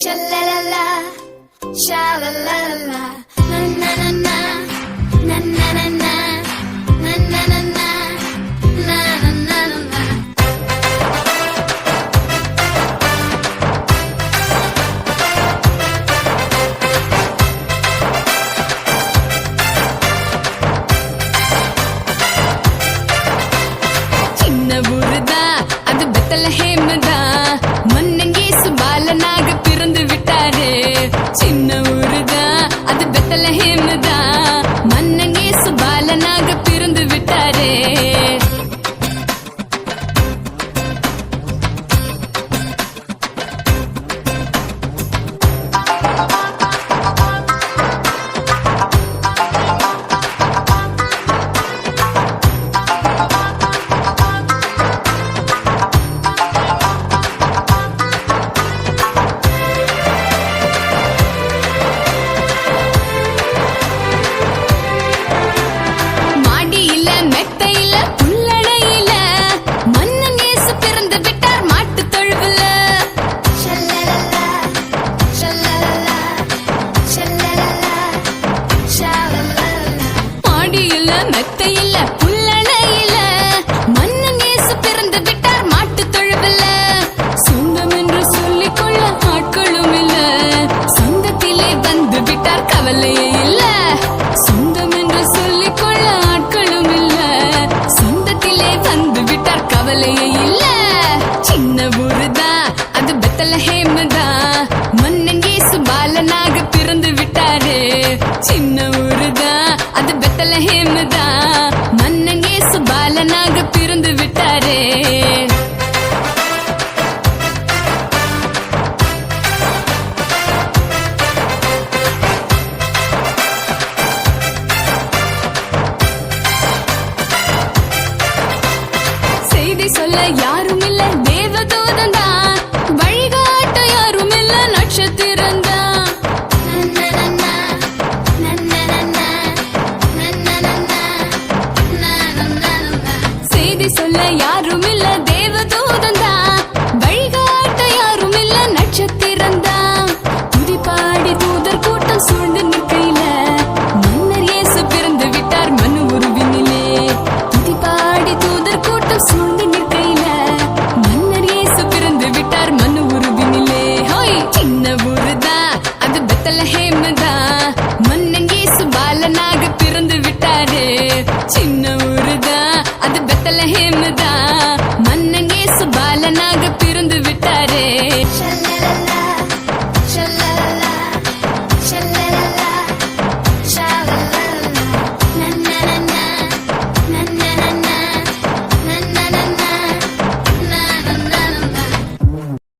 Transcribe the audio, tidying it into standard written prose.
Sha-la-la-la, sha-la-la-la, na-na-na-na, na-na-na-na, na-na-na-na, na-na-na-na. சின்ன ஊருதா அது பெத்தலஹேம்தா மன்னங்கேசு பாலனாக பிறந்து விட்டாரே சின்ன ஊருதா அது பெத்தலஹேம்தா மன்னங்கேசு பாலனாக பிறந்து விட்டாரே மெத்தையில புல்லணையில மன்னங்கேசு பிறந்து விட்டார் மாட்டு தொழுவில சொந்தம் என்று சொல்லிக்கொள்ள ஆட்களும் இல்ல சொந்தத்திலே வந்து விட்டார் கவலையே இல்ல சொந்தம் என்று சொல்லிக்கொள்ள ஆட்களும் இல்ல சொந்தத்திலே வந்து விட்டார் கவலையே இல்ல சின்ன ஊருதா அது பெத்தலஹேம்தா மன்னங்கேசு பாலனாக பிறந்து விட்டாரே சின்ன ஊருதா அது பெத்தலஹேம்தா மன்னங்கேசு பாலனாக பிறந்து விட்டாரே